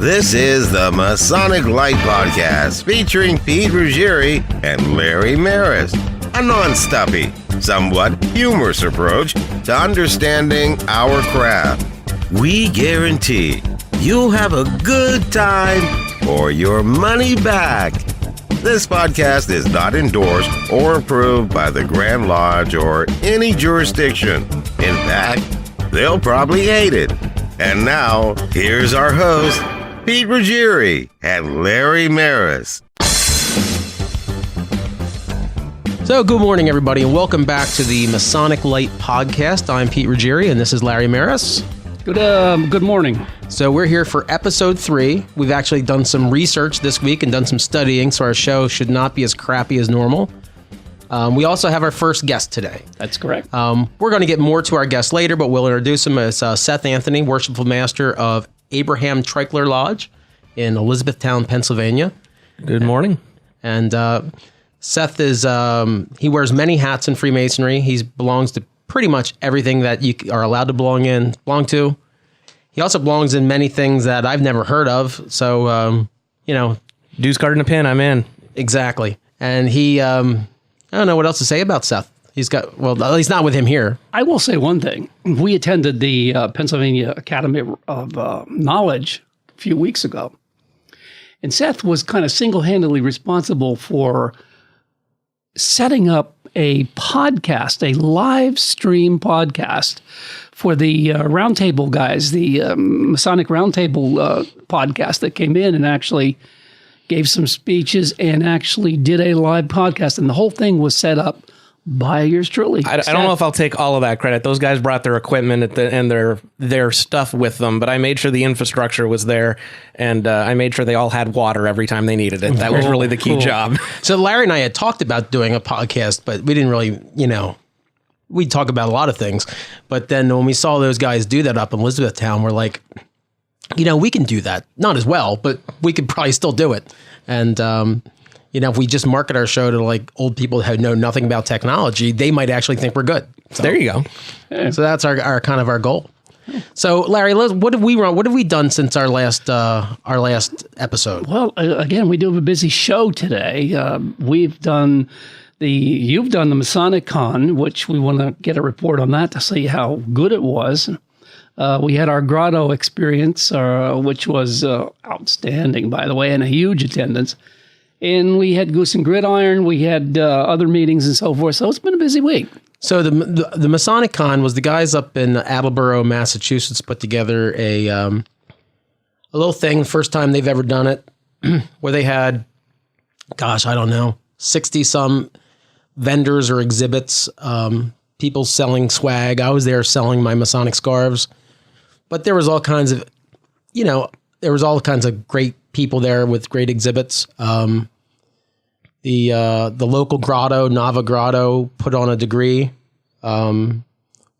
This is the Masonic Light Podcast featuring Pete Ruggieri and Larry Maris. A non-stuffy, somewhat humorous approach to understanding our craft. We guarantee you'll have a good time or your money back. This podcast is not endorsed or approved by the Grand Lodge or any jurisdiction. In fact, they'll probably hate it. And now, here's our host, Pete Ruggieri and Larry Maris. So, good morning, everybody, and welcome back to the Masonic Light Podcast. I'm Pete Ruggieri, and this is Larry Maris. Good morning. So, we're here for episode 3. We've actually done some research this week and done some studying, so our show should not be as crappy as normal. We also have our first guest today. That's correct. We're going to get more to our guest later, but we'll introduce him as Seth Anthony, Worshipful Master of Abraham Treichler Lodge in Elizabethtown, Pennsylvania. Good morning. And Seth is, he wears many hats in Freemasonry. He belongs to pretty much everything that you are allowed to belong to. He also belongs in many things that I've never heard of. So, Dues card and a pin, I'm in. Exactly. And he, I don't know what else to say about Seth. He's got, well, at least not with him here. I will say one thing. We attended the Pennsylvania Academy of Knowledge a few weeks ago. And Seth was kind of single-handedly responsible for setting up a podcast, a live stream podcast for the Roundtable guys, the Masonic Roundtable podcast that came in and actually gave some speeches and actually did a live podcast. And the whole thing was set up by yours truly. I don't know if I'll take all of that credit. Those guys brought their equipment and their stuff with them, but I made sure the infrastructure was there, and I made sure they all had water every time they needed it. That was really the key job. So Larry and I had talked about doing a podcast, but we didn't really, we talk about a lot of things. But then when we saw those guys do that up in Elizabethtown, we're like, we can do that. Not as well, but we could probably still do it. And, if we just market our show to like old people who know nothing about technology, they might actually think we're good. So there you go. So that's our kind of our goal. So Larry, what have we done since our last episode? Well, again, we do have a busy show today. You've done the Masonic Con, which we want to get a report on that to see how good it was. We had our grotto experience, which was outstanding, by the way, and a huge attendance. And we had Goose and Gridiron. We had other meetings and so forth. So it's been a busy week. So the Masonic Con was the guys up in Attleboro, Massachusetts, put together a little thing, first time they've ever done it, where they had, 60-some vendors or exhibits, people selling swag. I was there selling my Masonic scarves. But there was all kinds of, great people there with great exhibits. The local grotto, Nava Grotto, put on a degree,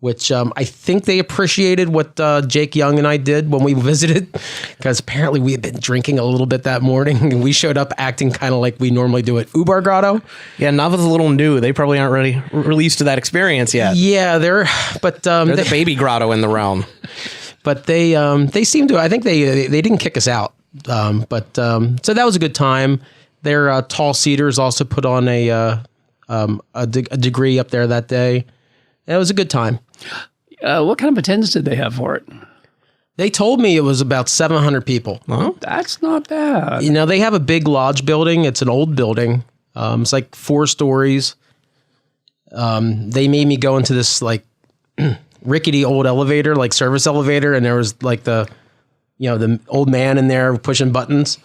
which I think they appreciated what Jake Young and I did when we visited, because apparently we had been drinking a little bit that morning, and we showed up acting kind of like we normally do at Ubar Grotto. Yeah, Nava's a little new. They probably aren't released to that experience yet. Yeah, they're the baby grotto in the realm. But they seem to. I think they didn't kick us out. So that was a good time. Their Tall Cedars also put on a degree up there that day. It was a good time. What kind of attendance did they have for it? They told me it was about 700 people. Well, that's not bad. They have a big lodge building. It's an old building. It's like 4 stories. They made me go into this like rickety old elevator, like service elevator, and there was like the old man in there pushing buttons.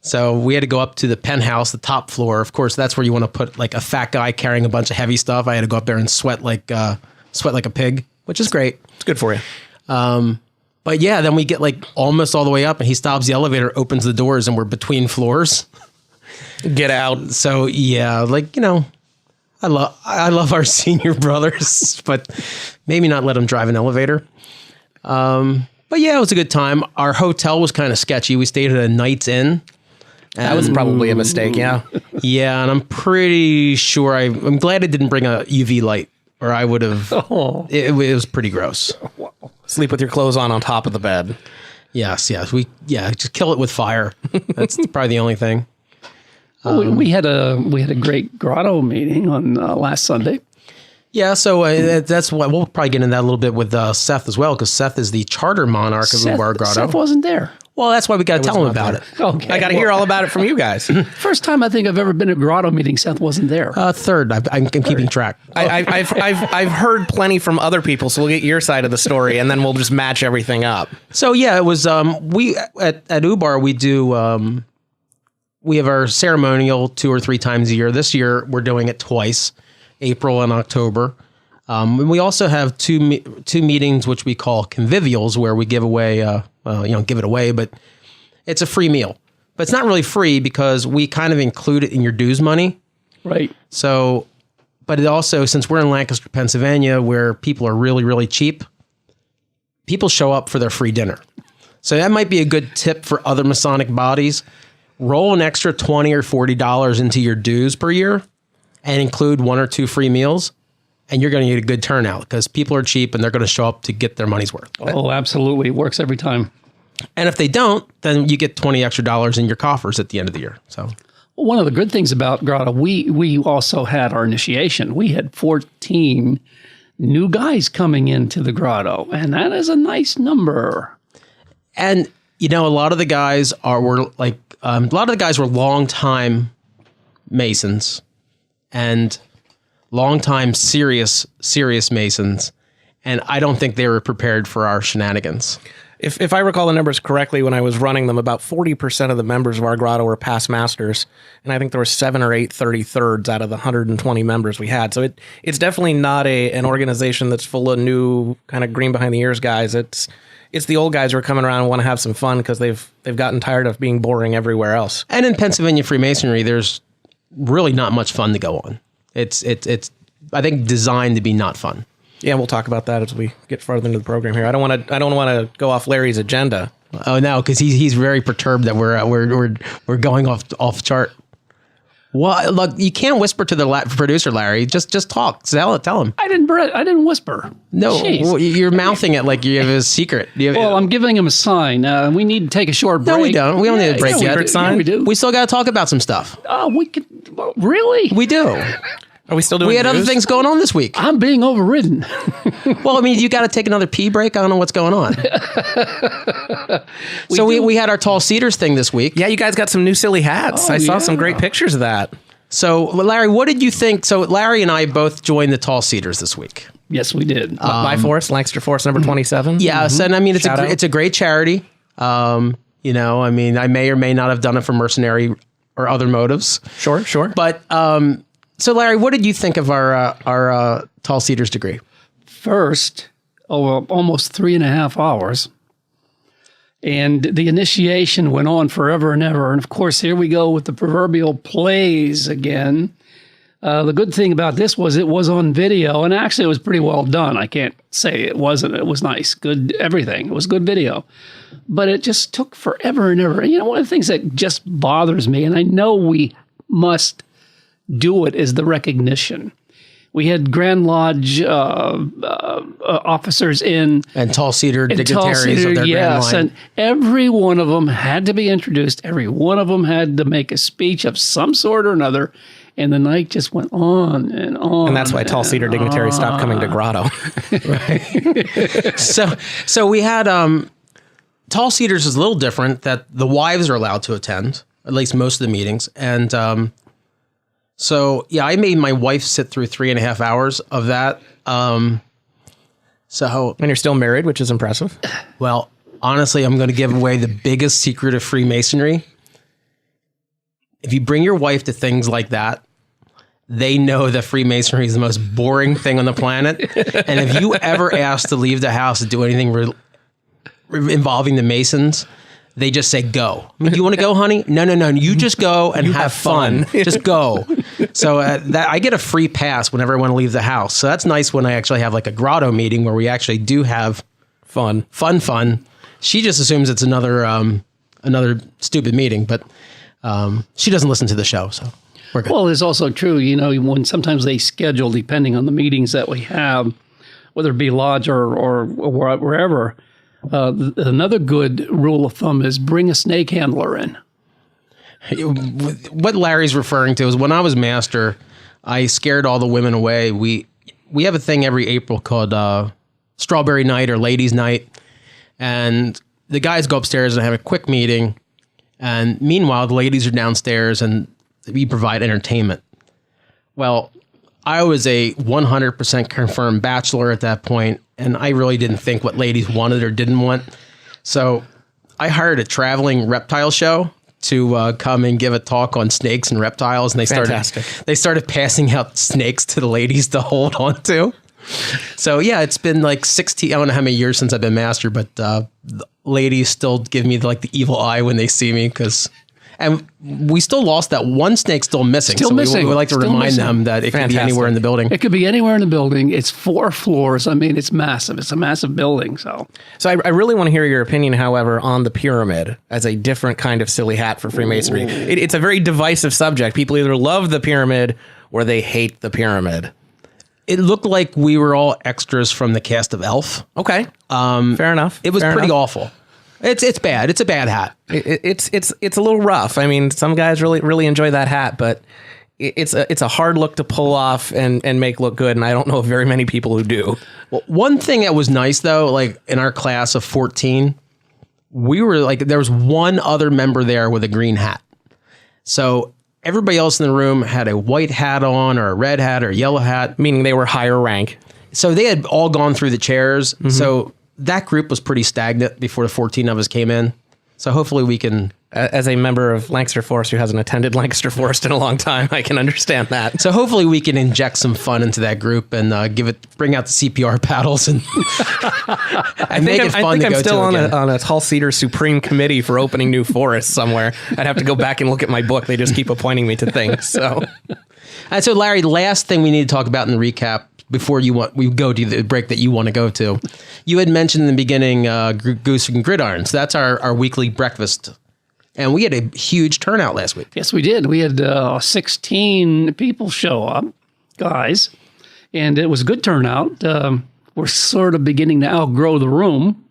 So we had to go up to the penthouse, the top floor. Of course, that's where you want to put like a fat guy carrying a bunch of heavy stuff. I had to go up there and sweat like a pig, which is great. It's good for you. But yeah, then we get like almost all the way up, and he stops the elevator, opens the doors, and we're between floors. Get out. So yeah, I love our senior brothers, but maybe not let them drive an elevator. But yeah, it was a good time. Our hotel was kind of sketchy. We stayed at a Knight's Inn. That was probably a mistake, yeah. Yeah, and I'm pretty sure I'm glad I didn't bring a UV light, or I would have. It was pretty gross. Sleep with your clothes on top of the bed. Yes. Just kill it with fire. That's probably the only thing. We had a great grotto meeting on last Sunday. Yeah, so that's what we'll probably get into that a little bit with Seth as well, because Seth is the charter monarch of Ubar Grotto. Seth wasn't there. Well, that's why we got to tell him about it. Okay, I got to hear all about it from you guys. First time I think I've ever been to a grotto meeting, Seth wasn't there. Third, I'm keeping track. I've heard plenty from other people, so we'll get your side of the story, and then we'll just match everything up. So yeah, it was we at Ubar we do we have our ceremonial 2 or 3 times a year. This year we're doing it twice, April and October. And we also have two meetings which we call convivials, where we give away give it away, but it's a free meal. But it's not really free because we kind of include it in your dues money. Right. So, but it also, since we're in Lancaster, Pennsylvania, where people are really, really cheap, people show up for their free dinner. So that might be a good tip for other Masonic bodies. Roll an extra $20 or $40 into your dues per year and include 1 or 2 free meals, and you're going to get a good turnout because people are cheap and they're going to show up to get their money's worth. Oh, absolutely. It works every time. And if they don't, then you get $20 extra in your coffers at the end of the year. So one of the good things about Grotto, we also had our initiation. We had 14 new guys coming into the Grotto, and that is a nice number. And a lot of the guys were longtime Masons and longtime serious Masons, and I don't think they were prepared for our shenanigans. If I recall the numbers correctly, when I was running them, about 40% of the members of our grotto were past masters, and I think there were 7 or 8 33rds out of the 120 members we had. So it's definitely not an organization that's full of new kind of green behind the ears guys. It's the old guys who are coming around and want to have some fun because they've gotten tired of being boring everywhere else. And in Pennsylvania Freemasonry, there's really not much fun to go on. It's I think designed to be not fun. Yeah, we'll talk about that as we get further into the program here. I don't want to go off Larry's agenda. Oh no, because he's very perturbed that we're going off chart. Well, look, you can't whisper to the producer, Larry. Just talk. Tell him. I didn't whisper. No, well, you're mouthing it like you have a secret. Well, I'm giving him a sign. We need to take a short break. No, we don't. We don't need a break yet. Secret sign? Yeah, we do. We still got to talk about some stuff. Oh, we could. Really? We do. Are we still doing We had news? other things going on this week. I'm being overridden. Well, I mean, you got to take another pee break. I don't know what's going on. We had our Tall Cedars thing this week. Yeah, you guys got some new silly hats. I saw some great pictures of that. So, Larry, what did you think? So, Larry and I both joined the Tall Cedars this week. Yes, we did. My Force, Lancaster Force number 27. Yes, and I mean, it's a great charity. I mean, I may or may not have done it for mercenary or other motives. Sure. But so, Larry, what did you think of our Tall Cedars degree? First, almost 3.5 hours. And the initiation went on forever and ever. And of course, here we go with the proverbial plays again. The good thing about this was it was on video, and actually it was pretty well done. I can't say it wasn't. It was nice. Good everything. It was good video. But it just took forever and ever. And one of the things that just bothers me, and I know we must do it, is the recognition. We had Grand Lodge officers in. And Tall Cedar dignitaries of their Grand Line. And every one of them had to be introduced. Every one of them had to make a speech of some sort or another. And the night just went on and on. And that's why Tall Cedar dignitaries stopped coming to Grotto. Right. So we had Tall Cedars is a little different, that the wives are allowed to attend, at least most of the meetings. And so, yeah, I made my wife sit through 3.5 hours of that. And you're still married, which is impressive. Well, honestly, I'm going to give away the biggest secret of Freemasonry. If you bring your wife to things like that, they know that Freemasonry is the most boring thing on the planet. And if you ever ask to leave the house to do anything involving the Masons, they just say, go. You want to go, honey? No. You just go and have fun. Just go. So I get a free pass whenever I want to leave the house. So that's nice when I actually have like a grotto meeting where we actually do have fun. She just assumes it's another stupid meeting, but she doesn't listen to the show, so we're good. Well, it's also true, when sometimes they schedule, depending on the meetings that we have, whether it be lodge or wherever, Another good rule of thumb is bring a snake handler in. What Larry's referring to is when I was master, I scared all the women away. We have a thing every April called Strawberry Night or Ladies Night, and the guys go upstairs and have a quick meeting, and meanwhile the ladies are downstairs and we provide entertainment. Well, I was a 100% confirmed bachelor at that point, and I really didn't think what ladies wanted or didn't want. So I hired a traveling reptile show to come and give a talk on snakes and reptiles, and they started passing out snakes to the ladies to hold on to. So yeah, it's been like 16. I don't know how many years since I've been master, but the ladies still give me the evil eye when they see me and we still lost that one snake still missing. Still missing. We would like to Still remind missing. them that it can be anywhere in the building. It could be anywhere in the building. It's 4 floors. I mean, it's massive. It's a massive building. So I really want to hear your opinion, however, on the pyramid as a different kind of silly hat for Freemasonry. It's a very divisive subject. People either love the pyramid or they hate the pyramid. It looked like we were all extras from the cast of Elf. Okay, fair enough. It was pretty awful. It's bad. It's a bad hat. It's a little rough. I mean, some guys really enjoy that hat, but it's a hard look to pull off and make look good, and I don't know of very many people who do. Well, one thing that was nice though, like in our class of 14, we were there was one other member there with a green hat. So everybody else in the room had a white hat on or a red hat or a yellow hat. Meaning they were higher rank. So they had all gone through the chairs. Mm-hmm. So that group was pretty stagnant before the 14 of us came in. So hopefully we can... As a member of Lancaster Forest who hasn't attended Lancaster Forest in a long time, I can understand that. So hopefully we can inject some fun into that group and bring out the CPR paddles and, make it fun to go to. I think I'm still on a Tall Cedar Supreme Committee for opening new forests somewhere. I'd have to go back and look at my book. They just keep appointing me to things. So, and so Larry, last thing we need to talk about in the recap before we go to the break that you want to go to. You had mentioned in the beginning Goose and Gridirons. That's our weekly breakfast. And we had a huge turnout last week. Yes, we did. We had 16 people show up, guys, and it was a good turnout. We're sort of beginning to outgrow the room,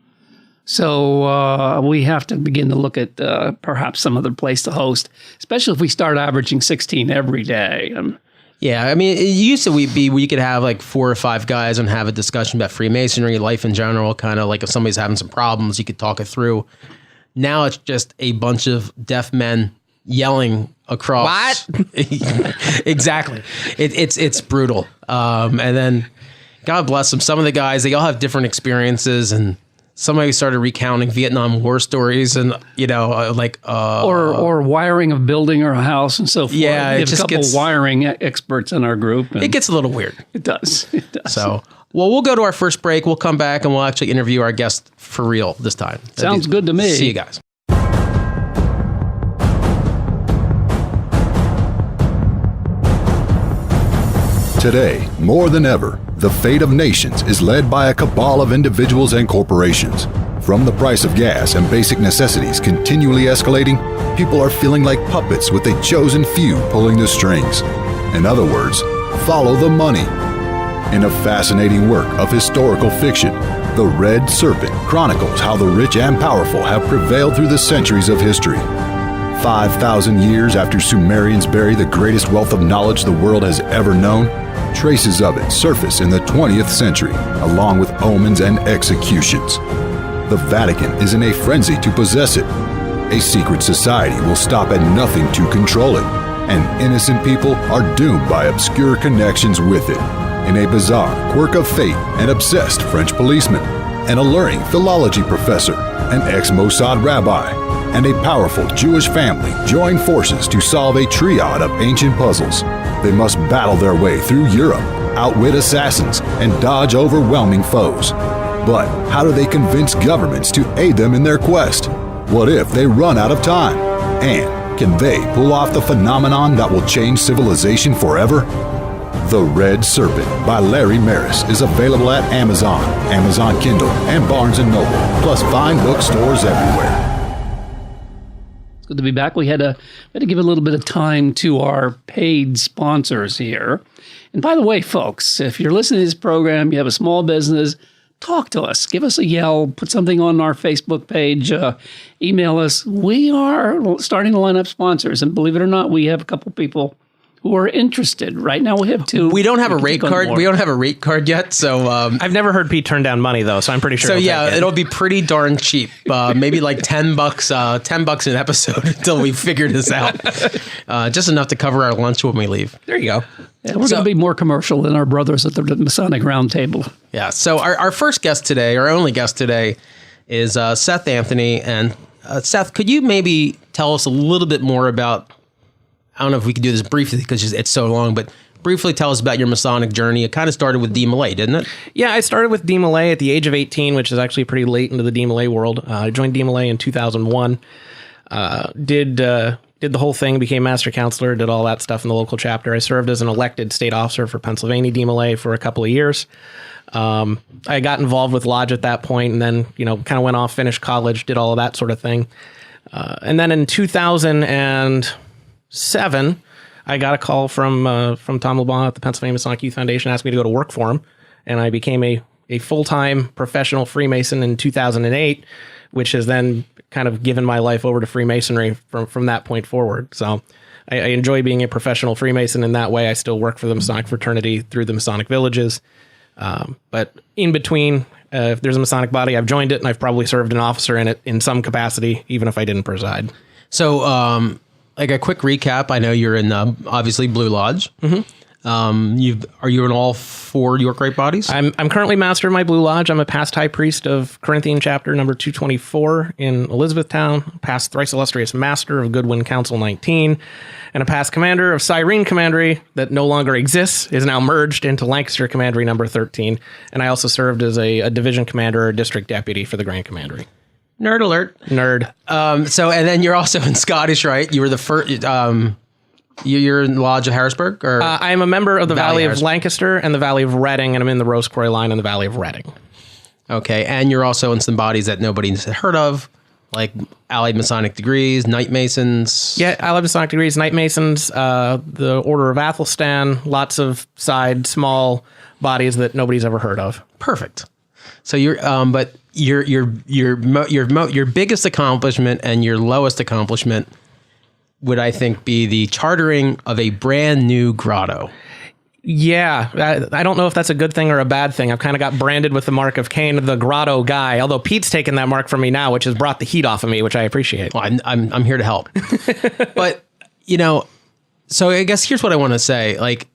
so we have to begin to look at perhaps some other place to host, especially if we start averaging 16 every day. Yeah, I mean, it used to we could have like 4 or 5 guys and have a discussion about Freemasonry, life in general, kind of like if somebody's having some problems, you could talk it through. Now it's just a bunch of deaf men yelling across. What? Exactly. It's brutal. And then, God bless them, some of the guys, they all have different experiences, and somebody started recounting Vietnam War stories, and or wiring a building or a house and so forth. Yeah, we have a couple wiring experts in our group. It gets a little weird. It does. It does. So, well, we'll go to our first break. We'll come back and we'll actually interview our guest for real this time. Sounds good to me. See you guys. Today, more than ever, the fate of nations is led by a cabal of individuals and corporations. From the price of gas and basic necessities continually escalating, people are feeling like puppets with a chosen few pulling the strings. In other words, follow the money. In a fascinating work of historical fiction, The Red Serpent chronicles how the rich and powerful have prevailed through the centuries of history. 5,000 years after Sumerians buried the greatest wealth of knowledge the world has ever known, traces of it surface in the 20th century, along with omens and executions. The Vatican is in a frenzy to possess it. A secret society will stop at nothing to control it, and innocent people are doomed by obscure connections with it. In a bizarre quirk of fate, an obsessed French policeman, an alluring philology professor, an ex-Mossad rabbi, and a powerful Jewish family join forces to solve a triad of ancient puzzles. They must battle their way through Europe, outwit assassins, and dodge overwhelming foes. But how do they convince governments to aid them in their quest? What if they run out of time? And can they pull off the phenomenon that will change civilization forever? The Red Serpent by Larry Maris is available at Amazon, Amazon Kindle, and Barnes & Noble, plus fine bookstores everywhere. It's good to be back. We had to give a little bit of time to our paid sponsors here. And by the way, folks, if you're listening to this program, you have a small business, talk to us. Give us a yell. Put something on our Facebook page. Email us. We are starting to line up sponsors. And believe it or not, we have a couple people who are interested. Right now we have 2. We don't have a rate card. We don't have a rate card yet. So I've never heard Pete turn down money though, so I'm pretty sure. So he'll yeah, take it. it'll be pretty darn cheap. Maybe like $10, $10 an episode until we figure this out. Just enough to cover our lunch when we leave. There you go. Yeah, we're going to be more commercial than our brothers at the Masonic Roundtable. Yeah. So our first guest today, our only guest today, is Seth Anthony. And Seth, could you maybe tell us a little bit more about? I don't know if we could do this briefly because it's so long, but briefly tell us about your Masonic journey. It kind of started with DMLA, didn't it? Yeah, I started with DMLA at the age of 18, which is actually pretty late into the DMLA world. I joined DMLA in 2001. Did the whole thing, became master counselor, did all that stuff in the local chapter. I served as an elected state officer for Pennsylvania DMLA for a couple of years. I got involved with Lodge at that point, and then kind of went off, finished college, did all of that sort of thing. And then in 2007, I got a call from Tom LeBlanc at the Pennsylvania Masonic Youth Foundation, asked me to go to work for him, and I became a full-time professional Freemason in 2008, which has then kind of given my life over to Freemasonry from that point forward. So I enjoy being a professional Freemason in that way. I still work for the Masonic fraternity through the Masonic villages, but in between, if there's a Masonic body, I've joined it, and I've probably served an officer in it in some capacity, even if I didn't preside. So, like a quick recap, I know you're in obviously Blue Lodge. Mm-hmm. Are you in all 4 York Rite bodies? I'm currently master of my Blue Lodge. I'm a past high priest of Corinthian chapter number 224 in Elizabethtown, past thrice illustrious master of Goodwin Council 19, and a past commander of Cyrene Commandery that no longer exists, is now merged into Lancaster Commandery number 13. And I also served as a division commander or district deputy for the Grand Commandery. Nerd alert. Nerd. So, and then you're also in Scottish, right? You were the first. You're in the Lodge of Harrisburg, or I'm a member of the Valley of Lancaster and the Valley of Reading, and I'm in the Rose Quarry line in the Valley of Reading. Okay, and you're also in some bodies that nobody's heard of, like Allied Masonic Degrees, Knight Masons. Yeah, Allied Masonic Degrees, Knight Masons, the Order of Athelstan, lots of side small bodies that nobody's ever heard of. Perfect. So you're, but your biggest accomplishment and your lowest accomplishment would, I think, be the chartering of a brand new grotto. Yeah, I don't know if that's a good thing or a bad thing. I've kind of got branded with the mark of Cain, the grotto guy, although Pete's taken that mark from me now, which has brought the heat off of me, which I appreciate. Well, I'm here to help. But, so I guess here's what I want to say. Like,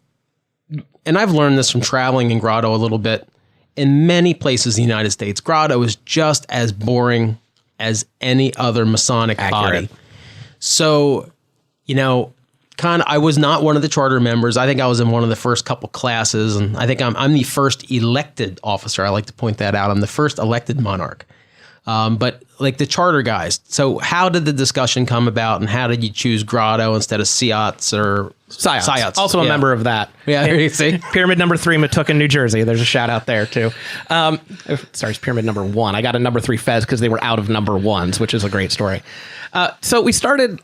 and I've learned this from traveling in grotto a little bit. In many places in the United States, grotto is just as boring as any other Masonic body. So, I was not one of the charter members. I think I was in one of the first couple classes, and I think I'm the first elected officer. I like to point that out. I'm the first elected monarch. But like the charter guys. So how did the discussion come about, and how did you choose grotto instead of Siots or Siots? Also a member of that. Yeah, here you see. Pyramid number 3, Metuchen, New Jersey. There's a shout out there too. Sorry, it's pyramid number 1. I got a number 3 Fez because they were out of number 1s, which is a great story. So we started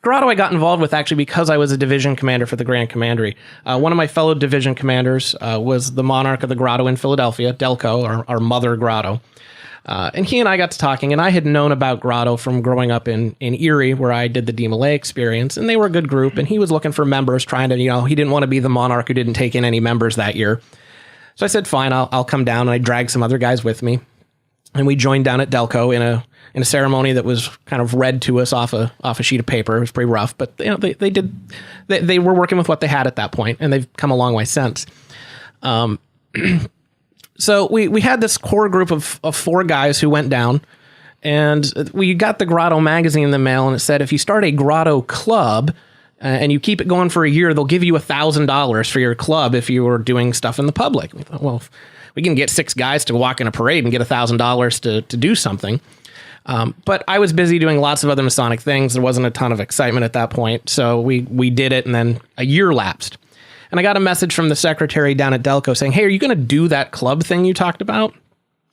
grotto. I got involved with actually because I was a division commander for the Grand Commandery. One of my fellow division commanders was the monarch of the grotto in Philadelphia, Delco, our mother grotto. And he and I got to talking, and I had known about grotto from growing up in Erie, where I did the DMLA experience, and they were a good group, and he was looking for members, trying to, he didn't want to be the monarch who didn't take in any members that year. So I said, fine, I'll come down, and I dragged some other guys with me, and we joined down at Delco in a ceremony that was kind of read to us off a sheet of paper. It was pretty rough, but they were working with what they had at that point, and they've come a long way since. So we had this core group of 4 guys who went down, and we got the Grotto magazine in the mail, and it said, if you start a Grotto club and you keep it going for a year, they'll give you $1,000 for your club if you were doing stuff in the public. We thought, well, if we can get 6 guys to walk in a parade and get $1,000 to do something. But I was busy doing lots of other Masonic things. There wasn't a ton of excitement at that point. So we did it, and then a year lapsed. And I got a message from the secretary down at Delco saying, hey, are you going to do that club thing you talked about?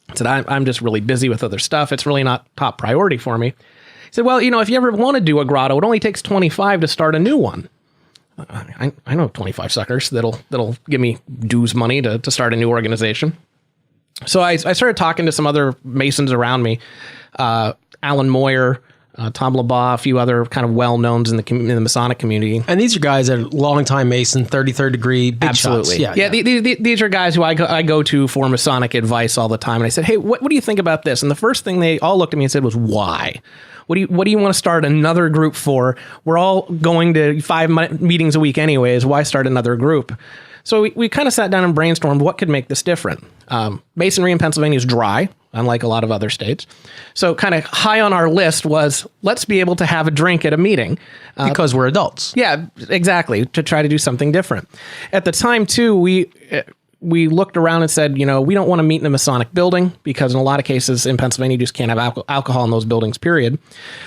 I said, I'm just really busy with other stuff. It's really not top priority for me. He said, well, if you ever want to do a grotto, it only takes 25 to start a new one. I know 25 suckers that'll give me dues money to start a new organization. So I started talking to some other Masons around me, Alan Moyer, Tom Labaugh, a few other kind of well-knowns in the Masonic community. And these are guys that are long-time Mason, 33rd degree, big Absolutely. shots. Yeah. These are guys who I go to for Masonic advice all the time. And I said, hey, what do you think about this? And the first thing they all looked at me and said was, why? What do you want to start another group for? We're all going to 5 meetings a week anyways. Why start another group? So we kind of sat down and brainstormed what could make this different. Masonry in Pennsylvania is dry, unlike a lot of other states. So kind of high on our list was, let's be able to have a drink at a meeting. Because we're adults. Yeah, exactly, to try to do something different. At the time, too, we looked around and said, we don't want to meet in a Masonic building because in a lot of cases in Pennsylvania, you just can't have alcohol in those buildings, period.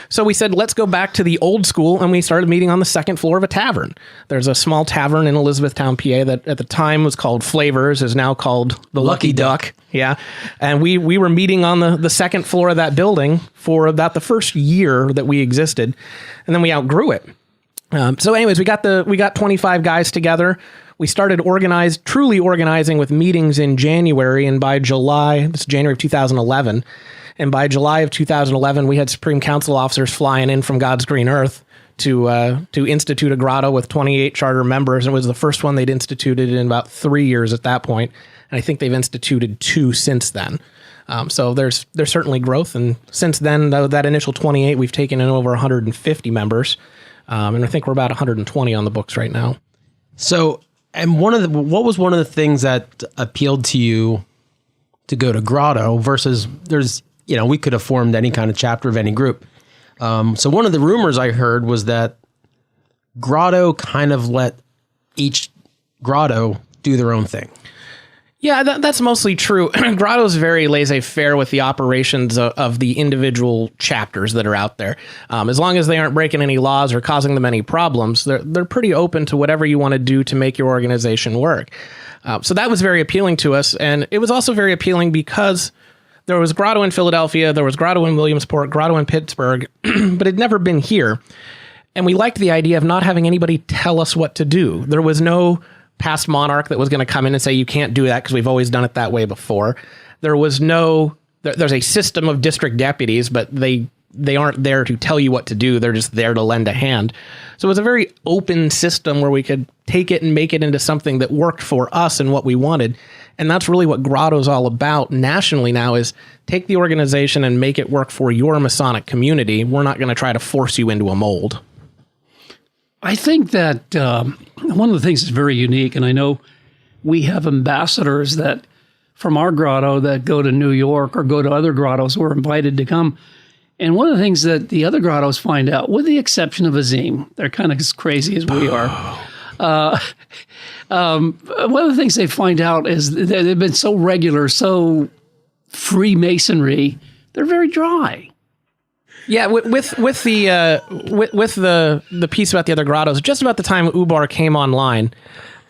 So we said, let's go back to the old school, and we started meeting on the second floor of a tavern. There's a small tavern in Elizabethtown, PA that at the time was called Flavors, is now called the Lucky Duck. Yeah. And we were meeting on the second floor of that building for about the first year that we existed, and then we outgrew it. So anyways, we got 25 guys together. We started truly organizing with meetings in January, and by July, this is January of 2011, and by July of 2011, we had Supreme Council officers flying in from God's green earth to institute a grotto with 28 charter members. It was the first one they'd instituted in about 3 years at that point, and I think they've instituted 2 since then. So there's certainly growth, and since then, that initial 28, we've taken in over 150 members, and I think we're about 120 on the books right now. So, and what was one of the things that appealed to you to go to Grotto versus we could have formed any kind of chapter of any group. So one of the rumors I heard was that Grotto kind of let each grotto do their own thing. Yeah, that's mostly true. Grotto's very laissez-faire with the operations of the individual chapters that are out there. As long as they aren't breaking any laws or causing them any problems, they're pretty open to whatever you want to do to make your organization work. So that was very appealing to us. And it was also very appealing because there was Grotto in Philadelphia, there was Grotto in Williamsport, Grotto in Pittsburgh, but it'd never been here. And we liked the idea of not having anybody tell us what to do. There was no past monarch that was going to come in and say, you can't do that because we've always done it that way before. There's a system of district deputies, but they aren't there to tell you what to do. They're just there to lend a hand. So it was a very open system where we could take it and make it into something that worked for us and what we wanted. And that's really what Grotto's all about nationally now, is take the organization and make it work for your Masonic community. We're not going to try to force you into a mold. I think that one of the things that's very unique, and I know we have ambassadors that from our grotto that go to New York or go to other grottos who are invited to come. And one of the things that the other grottos find out, with the exception of Azim, they're kind of as crazy as we are. One of the things they find out is that they've been so regular, so Freemasonry, they're very dry. Yeah, with the piece about the other grottos, just about the time Ubar came online,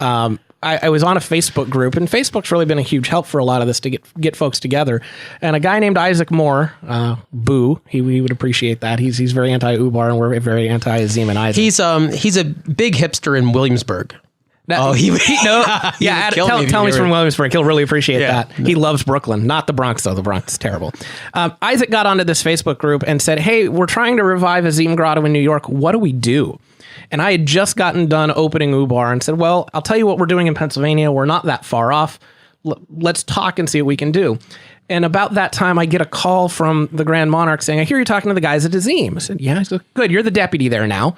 I was on a Facebook group, and Facebook's really been a huge help for a lot of this to get folks together. And a guy named Isaac Moore, Boo, he would appreciate that. He's very anti-Ubar, and we're very anti-Azim and Isaac. He's a big hipster in Williamsburg. Tell me he's from Williamsburg. He'll really appreciate that. He loves Brooklyn, not the Bronx, though. The Bronx is terrible. Isaac got onto this Facebook group and said, hey, we're trying to revive Azim Grotto in New York. What do we do? And I had just gotten done opening Ubar and said, well, I'll tell you what we're doing in Pennsylvania. We're not that far off. Let's talk and see what we can do. And about that time, I get a call from the Grand Monarch saying, I hear you're talking to the guys at Azim. I said, yeah. I said, good. You're the deputy there now.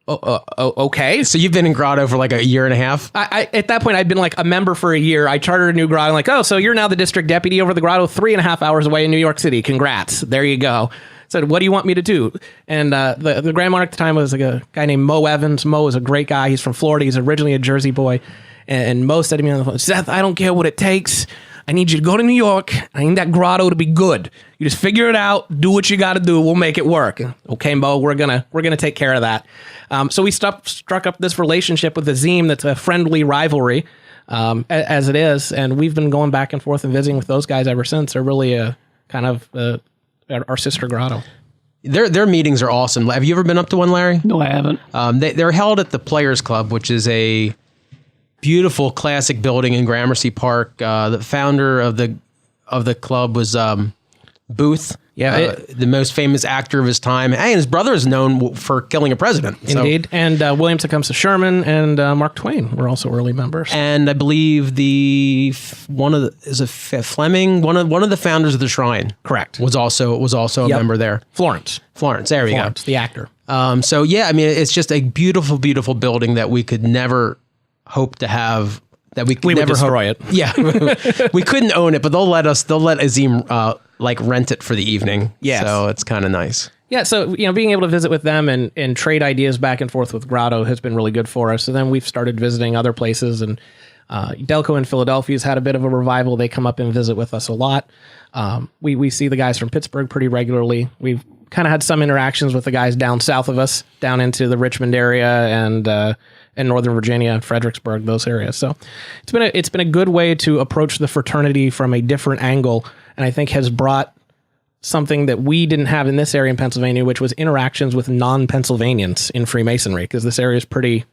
Okay. So you've been in Grotto for like a year and a half? At that point, I'd been like a member for a year. I chartered a new grotto. I'm like, oh, so you're now the district deputy over the grotto 3.5 hours away in New York City. Congrats. There you go. Said, what do you want me to do? And the Grand Monarch at the time was like a guy named Mo Evans. Mo is a great guy. He's from Florida. He's originally a Jersey boy. And Mo said to me on the phone, Seth, I don't care what it takes. I need you to go to New York. I need that grotto to be good. You just figure it out. Do what you got to do. We'll make it work. Okay, Mo, we're gonna take care of that. So we struck up this relationship with Azim that's a friendly rivalry, as it is, and we've been going back and forth and visiting with those guys ever since. They're really a kind of our sister grotto. Their meetings are awesome. Have you ever been up to one, Larry? No, I haven't. They're held at the Players Club, which is a beautiful classic building in Gramercy Park. The founder of the of the club was Booth. Yeah, the most famous actor of his time. And his brother is known for killing a president. Indeed. And William Tecumseh Sherman and Mark Twain were also early members. And I believe Fleming, one of the founders of the Shrine. Correct. Was also a member there. Florence. There we go. The actor. So yeah, I mean, it's just a beautiful, beautiful building that we could never hope to have. That we could never would destroy it. Yeah, we couldn't own it, but they'll let Azim rent it for the evening. Yes. So it's kind of nice. Yeah, so being able to visit with them and trade ideas back and forth with Grotto has been really good for us. So then we've started visiting other places, and Delco in Philadelphia's had a bit of a revival. They come up and visit with us a lot. We see the guys from Pittsburgh pretty regularly. We've kind of had some interactions with the guys down south of us, down into the Richmond area and Northern Virginia, Fredericksburg, those areas. So it's been a good way to approach the fraternity from a different angle, and I think has brought something that we didn't have in this area in Pennsylvania, which was interactions with non-Pennsylvanians in Freemasonry, because this area is pretty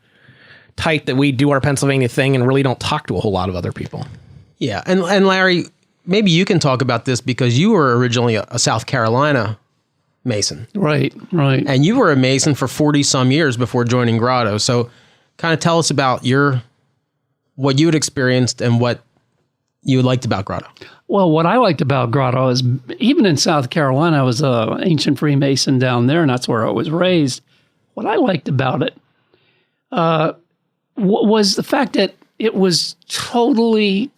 tight that we do our Pennsylvania thing and really don't talk to a whole lot of other people. Yeah, and Larry, maybe you can talk about this because you were originally a South Carolina Mason. Right. And you were a Mason for 40 some years before joining Grotto. So kind of tell us about what you had experienced and what you liked about Grotto. Well, what I liked about Grotto is even in South Carolina, I was an ancient Freemason down there, and that's where I was raised. What I liked about it was the fact that it was totally,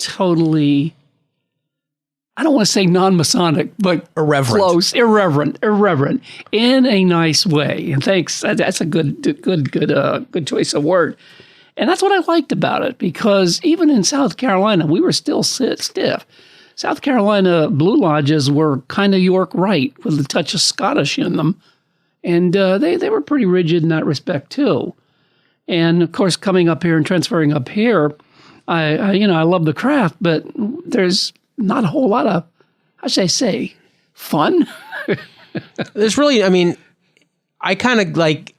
I don't want to say non-Masonic, but irreverent. Close, irreverent, in a nice way. And thanks, that's a good choice of word. And that's what I liked about it, because even in South Carolina, we were still stiff. South Carolina Blue Lodges were kind of York Rite with a touch of Scottish in them. And they were pretty rigid in that respect too. And of course, coming up here and transferring up here, I love the craft, but there's not a whole lot of, how should I say, fun. There's really, I mean, I kind of like,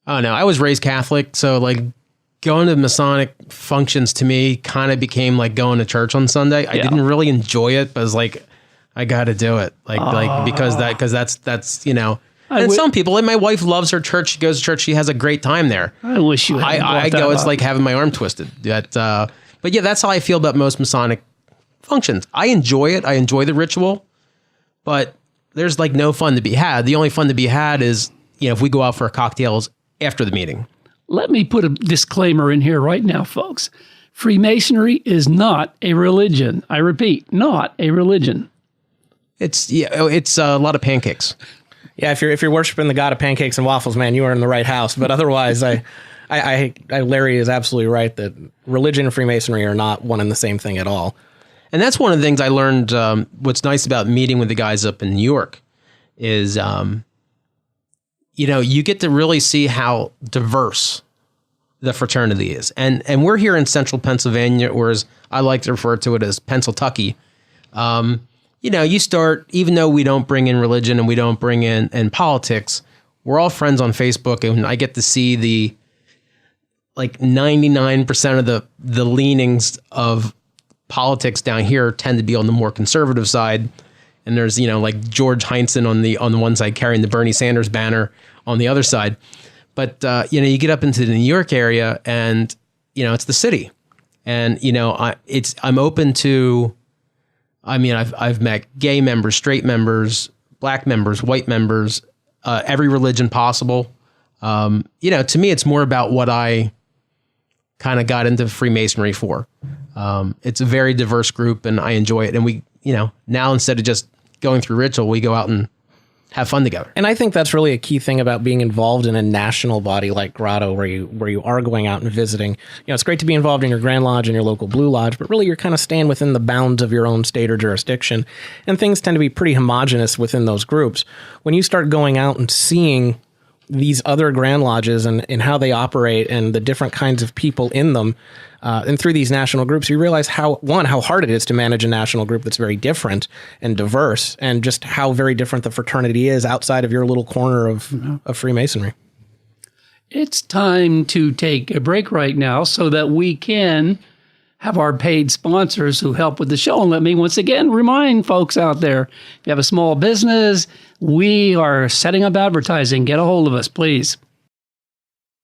I don't know, I was raised Catholic, so like going to Masonic functions to me kind of became like going to church on Sunday. I didn't really enjoy it, but I was like, I got to do it. Because that's, and some people, like my wife loves her church. She goes to church. She has a great time there. I wish you had I go, it's like having my arm twisted. But yeah, that's how I feel about most Masonic functions. I enjoy it. I enjoy the ritual, but there's like no fun to be had. The only fun to be had is, if we go out for cocktails after the meeting. Let me put a disclaimer in here right now, folks. Freemasonry is not a religion. I repeat, not a religion. It's a lot of pancakes. Yeah, if you're worshiping the god of pancakes and waffles, man, you are in the right house. But otherwise, Larry is absolutely right that religion and Freemasonry are not one and the same thing at all. And that's one of the things I learned. What's nice about meeting with the guys up in New York is, you get to really see how diverse the fraternity is. And we're here in central Pennsylvania, or as I like to refer to it as Pennsyltucky. You start, even though we don't bring in religion and we don't bring in politics, we're all friends on Facebook, and I get to see the 99% of the leanings of politics down here tend to be on the more conservative side. And there's, like George Heinsohn on the one side carrying the Bernie Sanders banner on the other side. But, you get up into the New York area and, it's the city. And, I'm open to, I've met gay members, straight members, black members, white members, every religion possible. To me, it's more about what I kind of got into Freemasonry for. It's a very diverse group and I enjoy it. And we, now instead of just going through ritual, we go out and have fun together. And I think that's really a key thing about being involved in a national body like Grotto, where you are going out and visiting. It's great to be involved in your Grand Lodge and your local Blue Lodge, but really you're kind of staying within the bounds of your own state or jurisdiction. And things tend to be pretty homogenous within those groups. When you start going out and seeing these other Grand Lodges and how they operate and the different kinds of people in them, and through these national groups, you realize how hard it is to manage a national group that's very different and diverse, and just how very different the fraternity is outside of your little corner of Freemasonry. It's time to take a break right now so that we can have our paid sponsors who help with the show. And let me once again remind folks out there, if you have a small business, we are setting up advertising. Get a hold of us, please.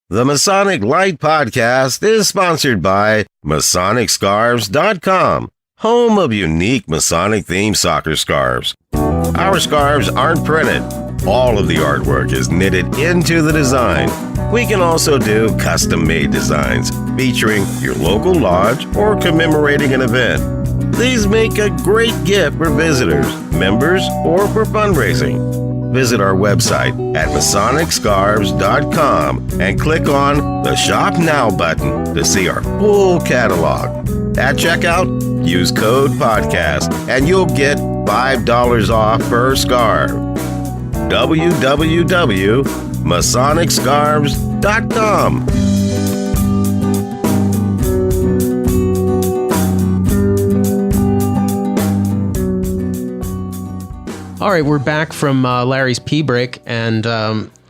The Masonic Light Podcast is sponsored by MasonicScarves.com, home of unique Masonic-themed soccer scarves. Our scarves aren't printed. All of the artwork is knitted into the design. We can also do custom-made designs featuring your local lodge or commemorating an event. These make a great gift for visitors, members, or for fundraising. Visit our website at MasonicScarves.com and click on the Shop Now button to see our full catalog. At checkout, use code PODCAST and you'll get $5 off per scarf. www.MasonicScarves.com. All right, we're back from Larry's pee break, and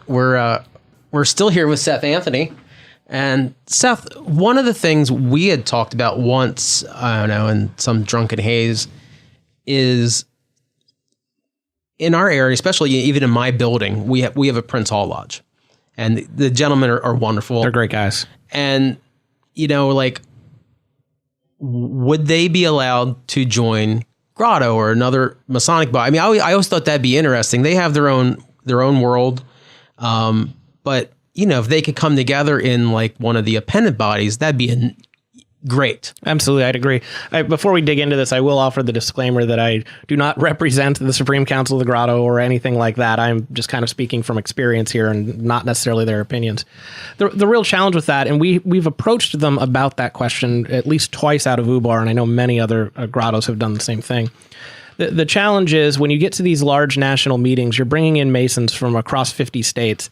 we're still here with Seth Anthony. And Seth, one of the things we had talked about once, I don't know, in some drunken haze, is in our area, especially even in my building, we have a Prince Hall Lodge, and the gentlemen are wonderful. They're great guys. And like, would they be allowed to join Grotto or another Masonic body? I mean, I always thought that'd be interesting. They have their own world, but if they could come together in like one of the appendant bodies, that'd be great. Absolutely, I'd agree. Before we dig into this, I will offer the disclaimer that I do not represent the Supreme Council of the Grotto or anything like that. I'm just kind of speaking from experience here and not necessarily their opinions. The real challenge with that, and we've approached them about that question at least twice out of UBAR, and I know many other grottos have done the same thing. The challenge is when you get to these large national meetings, you're bringing in Masons from across 50 states,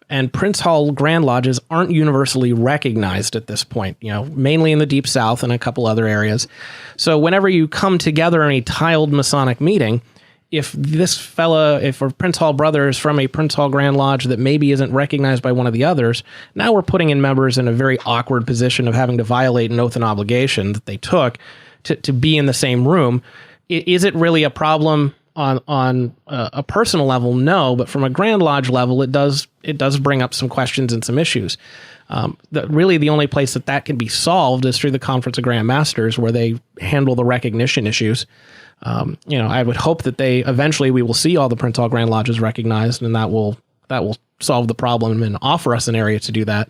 and Prince Hall Grand Lodges aren't universally recognized at this point, mainly in the Deep South and a couple other areas. So whenever you come together in a tiled Masonic meeting, if a Prince Hall brother is from a Prince Hall Grand Lodge that maybe isn't recognized by one of the others, now we're putting in members in a very awkward position of having to violate an oath and obligation that they took to be in the same room. Is it really a problem on a personal level? No, but from a Grand Lodge level, it does bring up some questions and some issues. Really, the only place that can be solved is through the Conference of Grand Masters, where they handle the recognition issues. I would hope that we will see all the Prince Hall Grand Lodges recognized, and that will solve the problem and offer us an area to do that.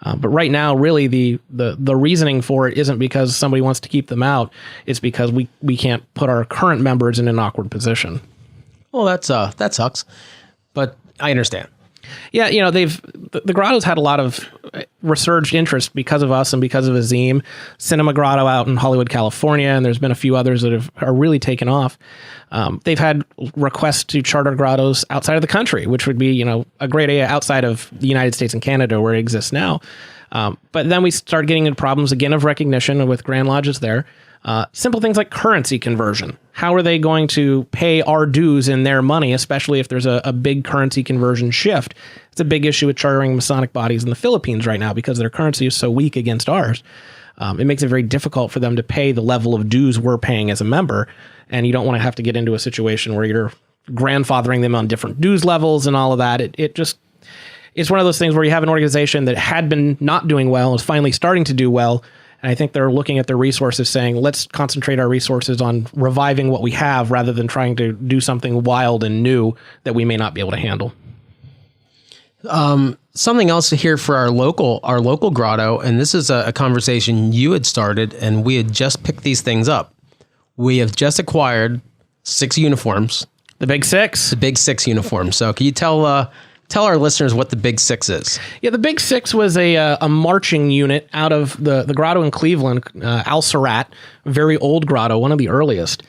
But right now, really, the reasoning for it isn't because somebody wants to keep them out. It's because we can't put our current members in an awkward position. Well, that sucks, but I understand. Yeah, the Grotto's had a lot of resurged interest because of us and because of Azim. Cinema Grotto out in Hollywood, California, and there's been a few others that are really taken off. They've had requests to charter grottos outside of the country, which would be, a great area outside of the United States and Canada where it exists now. But then we start getting into problems again of recognition with Grand Lodges there. Simple things like currency conversion. How are they going to pay our dues in their money, especially if there's a big currency conversion shift? It's a big issue with chartering Masonic bodies in the Philippines right now because their currency is so weak against ours. It makes it very difficult for them to pay the level of dues we're paying as a member, and you don't want to have to get into a situation where you're grandfathering them on different dues levels and all of that. It's one of those things where you have an organization that had been not doing well, is finally starting to do well. And I think they're looking at their resources saying, let's concentrate our resources on reviving what we have rather than trying to do something wild and new that we may not be able to handle. Something else to hear for our local grotto, and this is a conversation you had started, and we had just picked these things up. We have just acquired 6 uniforms. The Big Six? The Big Six uniforms. So can you tell our listeners what the Big Six is? Yeah, the Big Six was a marching unit out of the grotto in Cleveland, Al Surratt, very old grotto, one of the earliest.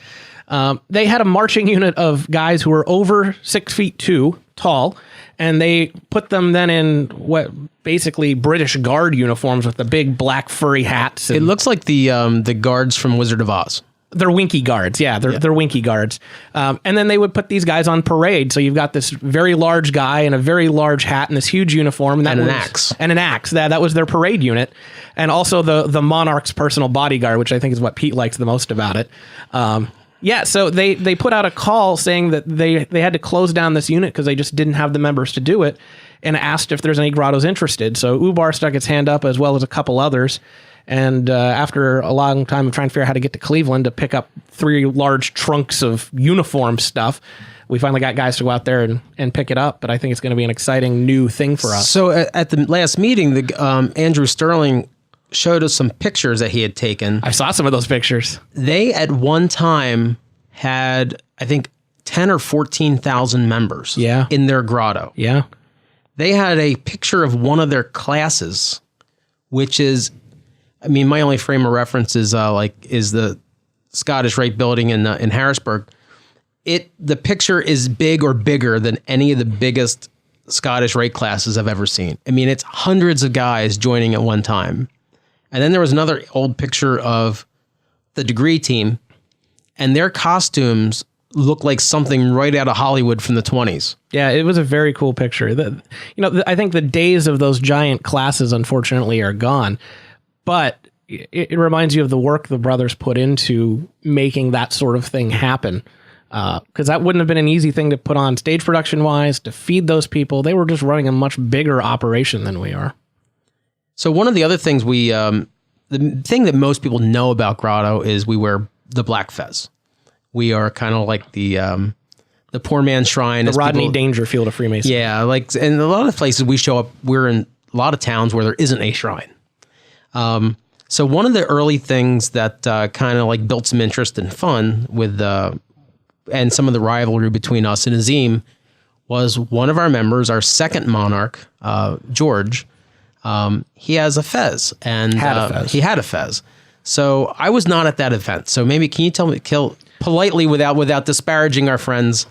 They had a marching unit of guys who were over 6'2" tall, and they put them then in what basically British Guard uniforms with the big black furry hats. It looks like the guards from Wizard of Oz. They're winky guards. Yeah, they're winky guards. And then they would put these guys on parade. So you've got this very large guy in a very large hat and this huge uniform. And an axe. And an axe. That was their parade unit. And also the monarch's personal bodyguard, which I think is what Pete likes the most about it. So they put out a call saying that they had to close down this unit because they just didn't have the members to do it, and asked if there's any grottos interested. So Ubar stuck its hand up, as well as a couple others. And after a long time of trying to figure out how to get to Cleveland to pick up 3 large trunks of uniform stuff, we finally got guys to go out there and pick it up. But I think it's going to be an exciting new thing for us. So at the last meeting, Andrew Sterling showed us some pictures that he had taken. I saw some of those pictures. They at one time had, I think, 10 or 14,000 members in their grotto. Yeah. They had a picture of one of their classes, which is, I mean, my only frame of reference is the Scottish Rite building in Harrisburg. The picture is big or bigger than any of the biggest Scottish Rite classes I've ever seen. I mean, it's hundreds of guys joining at one time. And then there was another old picture of the degree team, and their costumes look like something right out of Hollywood from the 20s. Yeah, it was a very cool picture. I think the days of those giant classes, unfortunately, are gone. But it reminds you of the work the brothers put into making that sort of thing happen. Because that wouldn't have been an easy thing to put on stage production-wise, to feed those people. They were just running a much bigger operation than we are. So one of the other things the thing that most people know about Grotto is we wear the black fez. We are kind of like the poor man's shrine. The Rodney Dangerfield of Freemasonry. Yeah, like, and a lot of places we show up, we're in a lot of towns where there isn't a shrine. So one of the early things that kind of like built some interest and fun with and some of the rivalry between us and Azim was one of our members, our second monarch, George. He has a fez, and he had a fez. So I was not at that event. So maybe can you tell me, politely, without disparaging our friends,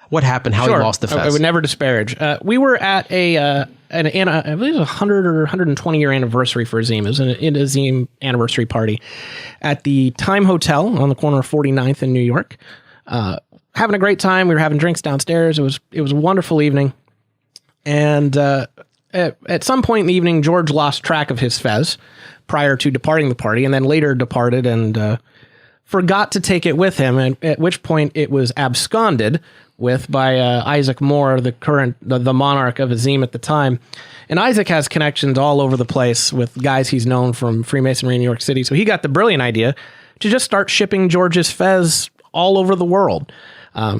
what happened? How he lost the fez? I would never disparage. We were at I believe it was a 100 or 120 year anniversary for Azim. It was an Azim anniversary party at the Time Hotel on the corner of 49th in New York. Having a great time. We were having drinks downstairs. It was a wonderful evening. And at some point in the evening, George lost track of his fez prior to departing the party, and then later departed and forgot to take it with him, and at which point it was absconded with by Isaac Moore, the monarch of Azim at the time. And Isaac has connections all over the place with guys he's known from Freemasonry in New York City, so he got the brilliant idea to just start shipping George's fez all over the world.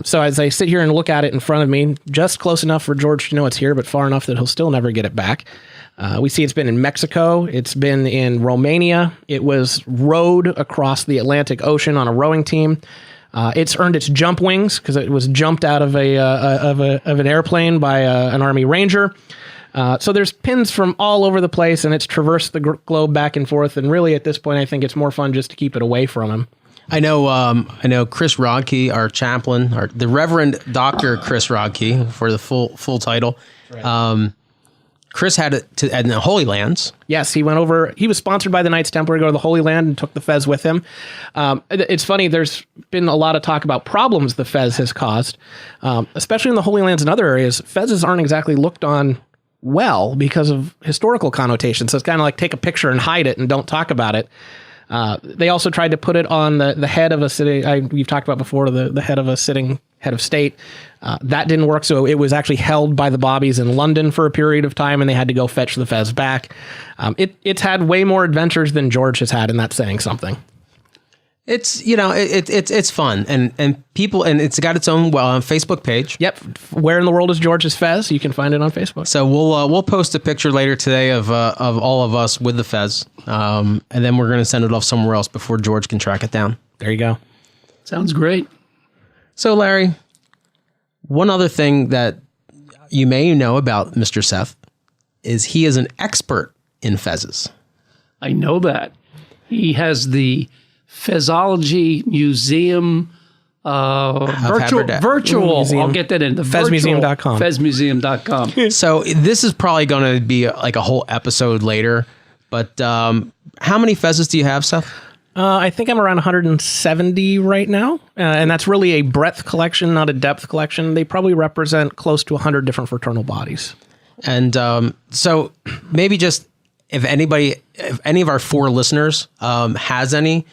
So as I sit here and look at it in front of me, just close enough for George to know it's here, but far enough that he'll still never get it back. We see it's been in Mexico. It's been in Romania. It was rowed across the Atlantic Ocean on a rowing team. It's earned its jump wings because it was jumped out of an airplane by an Army Ranger. So there's pins from all over the place, and it's traversed the globe back and forth. And really, at this point, I think it's more fun just to keep it away from him. I know Chris Rodkey, our chaplain, the Reverend Dr. Chris Rodkey for the full title. Right. Chris had it in the Holy Lands. Yes, he went over. He was sponsored by the Knights Templar to go to the Holy Land and took the fez with him. It's funny. There's been a lot of talk about problems the fez has caused, especially in the Holy Lands and other areas. Fezes aren't exactly looked on well because of historical connotations. So it's kind of like take a picture and hide it and don't talk about it. They also tried to put it on the head of a city. We've talked about before, the head of a sitting head of state. That didn't work. So it was actually held by the Bobbies in London for a period of time, and they had to go fetch the fez back. It's had way more adventures than George has had, and that's saying something. It's, it's fun and people, and it's got its own Facebook page. Yep. Where in the world is George's fez? You can find it on Facebook. So we'll post a picture later today of all of us with the fez. And then we're going to send it off somewhere else before George can track it down. There you go. Sounds great. So Larry, one other thing that you may know about Mr. Seth is he is an expert in fezes. I know that. He has the Fezology Museum virtual Museum. I'll get that in the fezmuseum.com. fezmuseum.com. So this is probably going to be like a whole episode later, but how many fezes do you have, Seth? I think I'm around 170 right now, and that's really a breadth collection, not a depth collection. They probably represent close to 100 different fraternal bodies. And so maybe just if any of our 4 listeners has any,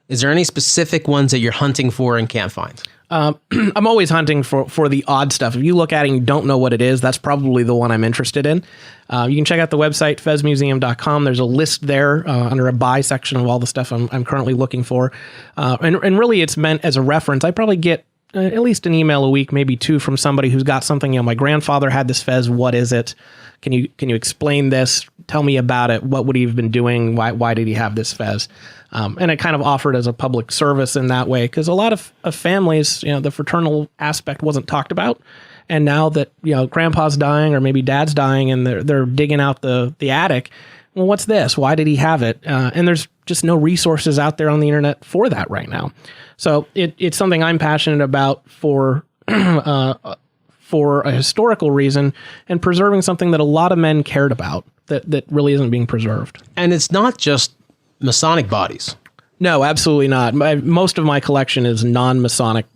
is there any specific ones that you're hunting for and can't find? I'm always hunting for the odd stuff. If you look at it and you don't know what it is, that's probably the one I'm interested in. You can check out the website, fezmuseum.com. There's a list there under a buy section of all the stuff I'm currently looking for. And really it's meant as a reference. I probably get at least an email a week, maybe 2 from somebody who's got something. My grandfather had this fez. What is it? Can you explain this? Tell me about it. What would he have been doing? Why did he have this fez? And it kind of offered as a public service in that way, because a lot of families, the fraternal aspect wasn't talked about. And now that, grandpa's dying or maybe dad's dying and they're digging out the attic, well, what's this? Why did he have it? And there's just no resources out there on the internet for that right now. So it's something I'm passionate about for a historical reason and preserving something that a lot of men cared about that really isn't being preserved. And it's not just Masonic bodies. No, absolutely not. Most of my collection is non-Masonic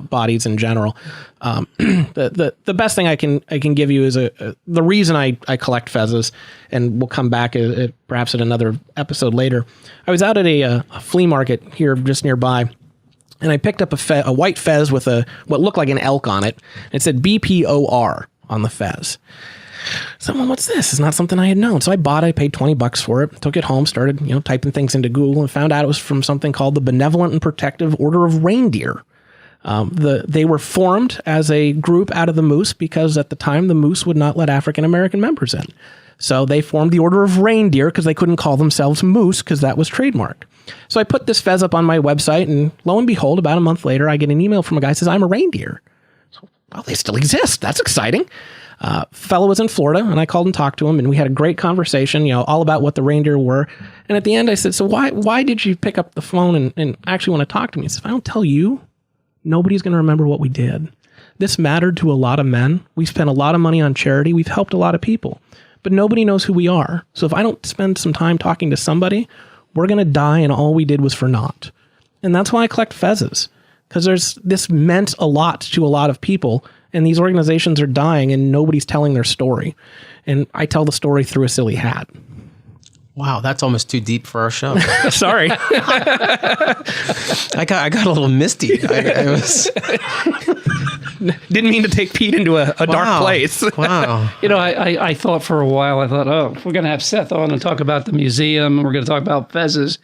bodies in general. The best thing I can give you is the reason I collect fezes, and we'll come back perhaps at another episode later. I was out at a flea market here just nearby, and I picked up a white fez with what looked like an elk on it. It said BPOR on the fez. So, what's this? It's not something I had known. So I paid $20 for it, took it home, started, typing things into Google, and found out it was from something called the Benevolent and Protective Order of Reindeer. They were formed as a group out of the Moose because at the time the Moose would not let African American members in. So they formed the Order of Reindeer because they couldn't call themselves Moose because that was trademarked. So I put this fez up on my website, and lo and behold, about a month later, I get an email from a guy who says, I'm a reindeer. So, well, they still exist. That's exciting. Fellow was in Florida, and I called and talked to him, and we had a great conversation, all about what the reindeer were. And at the end, I said, so why did you pick up the phone and actually want to talk to me? He said, if I don't tell you, nobody's going to remember what we did. This mattered to a lot of men. We spent a lot of money on charity. We've helped a lot of people, but nobody knows who we are. So if I don't spend some time talking to somebody, we're going to die, and all we did was for naught. And that's why I collect fezes, because this meant a lot to a lot of people. And these organizations are dying and nobody's telling their story. And I tell the story through a silly hat. Wow, that's almost too deep for our show. Sorry. I got a little misty. I didn't mean to take Pete into a dark place. Wow. I thought for a while, we're going to have Seth on and talk about the museum, and we're going to talk about fezes.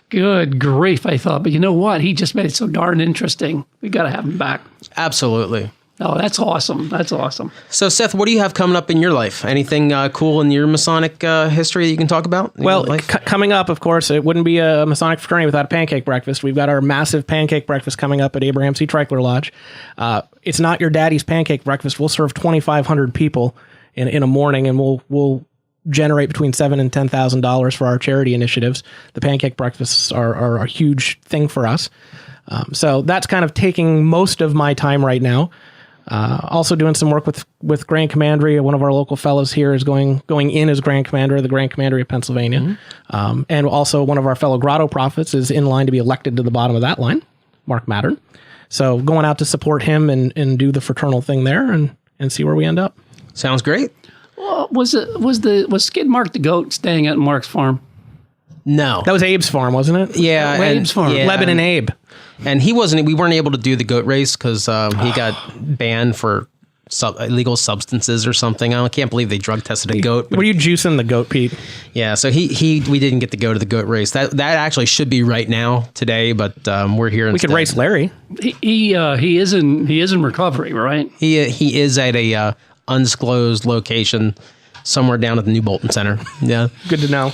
Good grief, I thought. But you know what? He just made it so darn interesting. We got to have him back. Absolutely. Oh, that's awesome. That's awesome. So, Seth, what do you have coming up in your life? Anything cool in your Masonic history that you can talk about? Well, coming up, of course, it wouldn't be a Masonic fraternity without a pancake breakfast. We've got our massive pancake breakfast coming up at Abraham C. Treichler Lodge. It's not your daddy's pancake breakfast. We'll serve 2,500 people in a morning, and we'll generate between $7,000 and $10,000 for our charity initiatives. The pancake breakfasts are a huge thing for us. So that's kind of taking most of my time right now. Also doing some work with Grand Commandery. One of our local fellows here is going in as Grand Commander of the Grand Commandery of Pennsylvania. Mm-hmm. And also one of our fellow Grotto prophets is in line to be elected to the bottom of that line, Mark Mattern. So going out to support him and do the fraternal thing there and see where we end up. Sounds great. Well, was Skid Mark the goat staying at Mark's farm? No. That was Abe's farm, wasn't it? Yeah. Abe's farm. Yeah, Lebanon Abe. And we weren't able to do the goat race because he got banned for illegal substances or something. I can't believe they drug tested a goat. Were you juicing the goat, Pete? Yeah, so we didn't get to go to the goat race. That actually should be right now today, but we're here instead. We could race Larry. He is in recovery, right? He is at a undisclosed location somewhere down at the New Bolton Center. Yeah, good to know.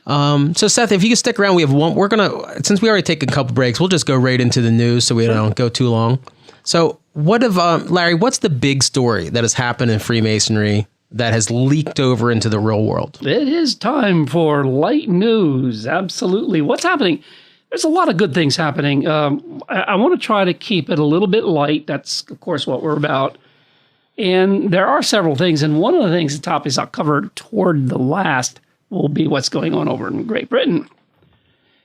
So Seth, if you can stick around, we have one. We're gonna, since we already taken a couple breaks, we'll just go right into the news so we don't go too long. So, Larry? What's the big story that has happened in Freemasonry that has leaked over into the real world? It is time for light news. Absolutely, what's happening? There's a lot of good things happening. I want to try to keep it a little bit light. That's of course what we're about. And there are several things, and one of the things, the topics I'll cover toward the last, will be what's going on over in Great Britain.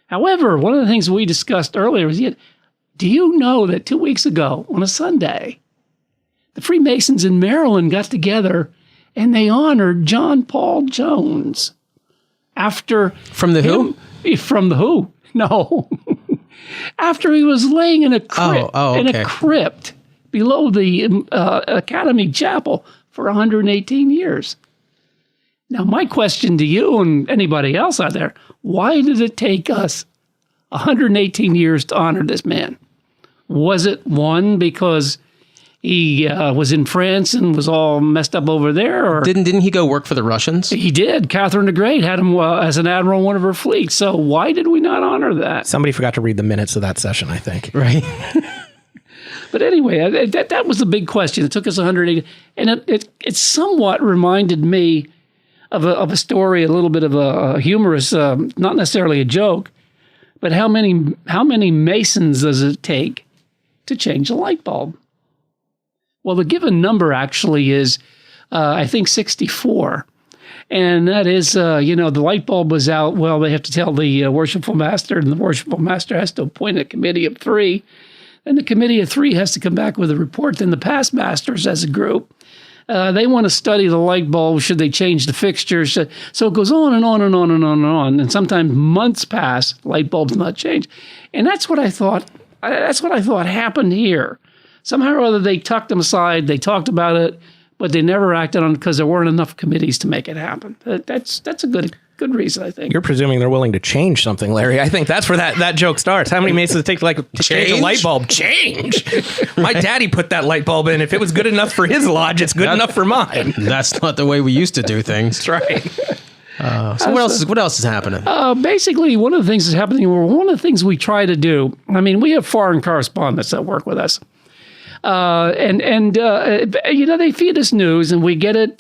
However, one of the things we discussed earlier was, do you know that 2 weeks ago on a Sunday, the Freemasons in Maryland got together and they honored John Paul Jones after From the Who? From the Who? No. After he was laying in a crypt, okay. in a crypt below the Academy Chapel for 118 years. Now, my question to you and anybody else out there, why did it take us 118 years to honor this man? Was it, one, because he was in France and was all messed up over there? Or Didn't he go work for the Russians? He did. Catherine the Great had him as an admiral in one of her fleets. So why did we not honor that? Somebody forgot to read the minutes of that session, I think. Right. But anyway, that was the big question. It took us 180, and it somewhat reminded me of a story, a little bit of a humorous, not necessarily a joke, but how many Masons does it take to change a light bulb? Well, the given number actually is, I think, 64. And that is, the light bulb was out. Well, they have to tell the worshipful master, and the worshipful master has to appoint a committee of 3. And the committee of 3 has to come back with a report. Then the past masters as a group, they want to study the light bulb. Should they change the fixtures? So it goes on and on and on and on and on. And sometimes months pass, light bulbs not changed. And that's what I thought. That's what I thought happened here. Somehow or other, they tucked them aside. They talked about it, but they never acted on it because there weren't enough committees to make it happen. That's a good reason, I think. You're presuming they're willing to change something, Larry. I think that's where that joke starts. How many Masons does it take to change a light bulb? Change? My daddy put that light bulb in. If it was good enough for his lodge, it's good enough for mine. That's not the way we used to do things. That's right. So what else is happening? Basically, one of the things that's happening, or one of the things we try to do, I mean, we have foreign correspondents that work with us. They feed us news, and we get it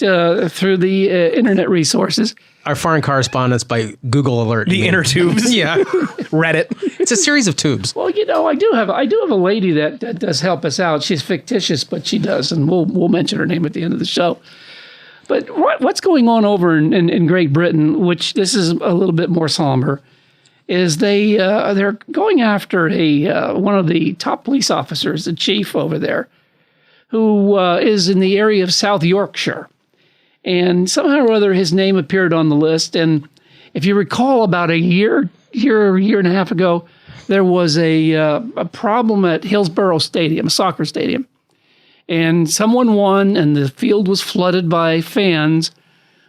through the internet resources. Our foreign correspondence by Google Alert. The inner tubes. Yeah. Reddit. It's a series of tubes. Well, I do have a lady that does help us out. She's fictitious, but she does, and we'll mention her name at the end of the show. But what's going on over in Great Britain, which this is a little bit more somber, is they're going after one of the top police officers, the chief over there, who is in the area of South Yorkshire. And somehow or other, his name appeared on the list. And if you recall, about a year and a half ago, there was a problem at Hillsborough Stadium, a soccer stadium. And someone won, and the field was flooded by fans.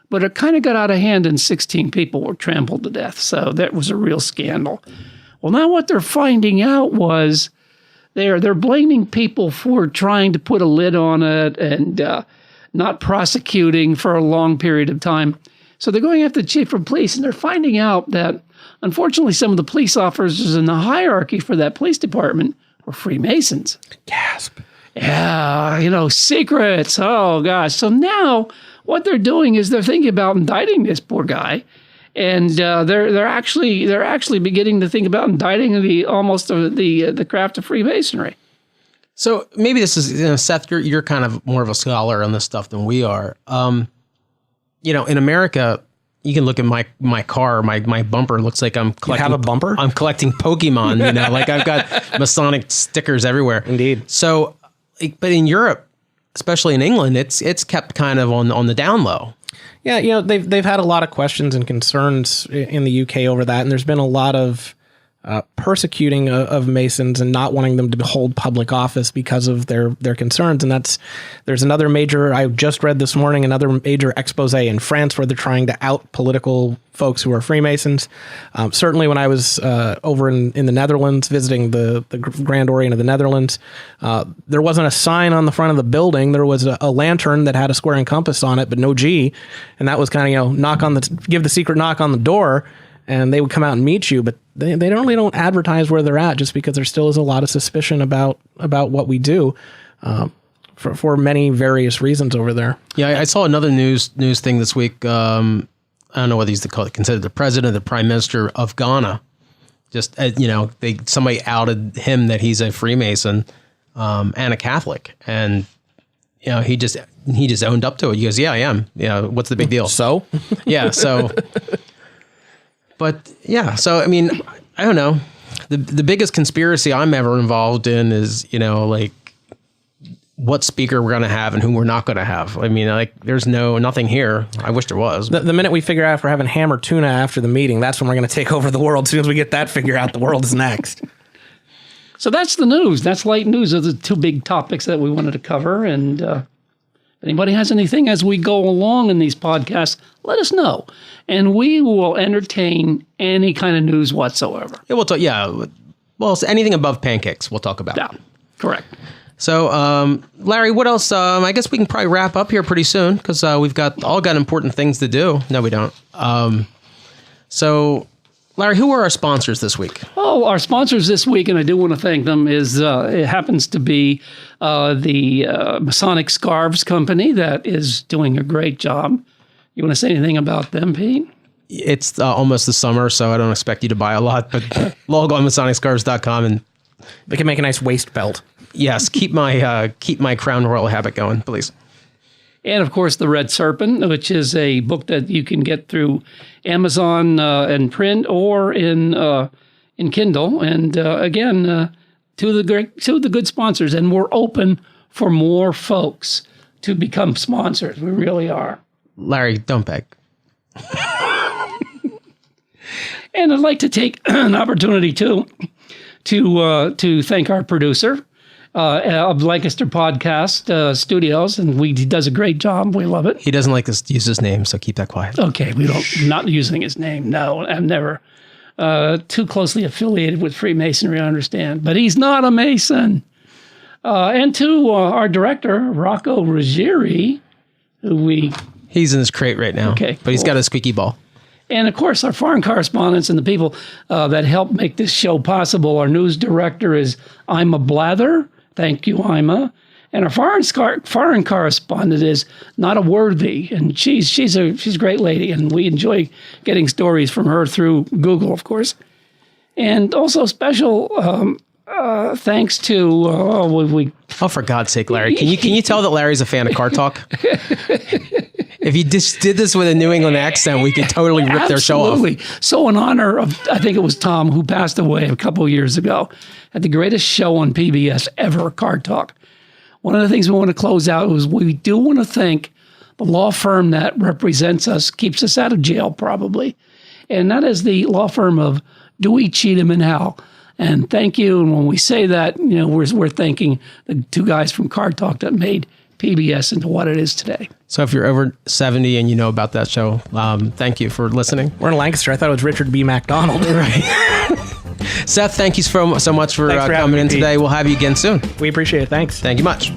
But it kind of got out of hand, and 16 people were trampled to death. So that was a real scandal. Well, now what they're finding out was they're blaming people for trying to put a lid on it and not prosecuting for a long period of time. So they're going after the chief of police, and they're finding out that, unfortunately, some of the police officers in the hierarchy for that police department were Freemasons. Gasp. Yeah, secrets. Oh, gosh. So now what they're doing is they're thinking about indicting this poor guy, and they're actually beginning to think about indicting the craft of Freemasonry. So maybe this is, Seth, you're kind of more of a scholar on this stuff than we are. In America, you can look at my car, my bumper looks like I'm collecting. You have a bumper? I'm collecting Pokemon, like I've got Masonic stickers everywhere. Indeed. So, but in Europe, especially in England, it's kept kind of on the down low. Yeah, they've had a lot of questions and concerns in the UK over that, and there's been a lot of persecuting of Masons and not wanting them to hold public office because of their concerns. And there's another major, I just read this morning, another major expose in France where they're trying to out political folks who are Freemasons. Certainly when I was over in the Netherlands visiting the Grand Orient of the Netherlands, there wasn't a sign on the front of the building. There was a lantern that had a square and compass on it, but no G. And that was kind of, give the secret knock on the door, and they would come out and meet you, but they don't advertise where they're at, just because there still is a lot of suspicion about what we do for many various reasons over there. Yeah, I saw another news thing this week. I don't know whether he's considered the president, the prime minister of Ghana. Just somebody outed him that he's a Freemason and a Catholic, and he just owned up to it. He goes, "Yeah, I am. What's the big deal?" So yeah, so. But yeah, so I mean, I don't know. The biggest conspiracy I'm ever involved in is, like what speaker we're going to have and who we're not going to have. I mean, like there's nothing here. I wish there was. The minute we figure out if we're having ham or tuna after the meeting, that's when we're going to take over the world. As soon as we get that figured out, the world is next. So that's the news. That's light news of the two big topics that we wanted to cover. And if anybody has anything as we go along in these podcasts, let us know. And we will entertain any kind of news whatsoever. Yeah, we'll talk. Yeah. Well, anything above pancakes, we'll talk about. Yeah, correct. So, Larry, what else? I guess we can probably wrap up here pretty soon because we've got important things to do. No, we don't. So, Larry, who are our sponsors this week? Oh, our sponsors this week, and I do want to thank them, is it happens to be the Masonic Scarves Company that is doing a great job. You want to say anything about them, Pete? It's almost the summer, so I don't expect you to buy a lot, but log on MasonicScarves.com and they can make a nice waist belt. Yes, keep my Crown Royal habit going, please. And of course, The Red Serpent, which is a book that you can get through Amazon in print or in Kindle. And again, two of the good sponsors, and we're open for more folks to become sponsors. We really are. Larry, don't beg. And I'd like to take an opportunity to thank our producer of Lancaster Podcast Studios, and he does a great job. We love it. He doesn't like to use his name, so keep that quiet. Okay, not using his name. No, I'm never too closely affiliated with Freemasonry, I understand. But he's not a Mason. And to our director, Rocco Ruggieri, who He's in his crate right now. Okay, but he's got a squeaky ball. And of course, our foreign correspondents and the people that help make this show possible. Our news director is Ima Blather. Thank you, Ima. And our foreign correspondent is Nada Worthy, and she's a great lady, and we enjoy getting stories from her through Google, of course. And also special thanks to Oh, for God's sake, Larry! Can you tell that Larry's a fan of Car Talk? If you just did this with a New England accent, we could totally rip their show off. Absolutely. So in honor of, I think it was Tom, who passed away a couple of years ago, had the greatest show on PBS ever, Card Talk. One of the things we want to close out was we do want to thank the law firm that represents us, keeps us out of jail probably, and that is the law firm of Dewey, Cheatham, and Howe. And thank you. And when we say that, we're thanking the two guys from Card Talk that made PBS into what it is today. So if you're over 70 and you know about that show, thank you for listening. We're in Lancaster. I thought it was Richard B. MacDonald. Right. Seth, thank you so much for coming in today. We'll have you again soon. We appreciate it. Thanks. Thank you much.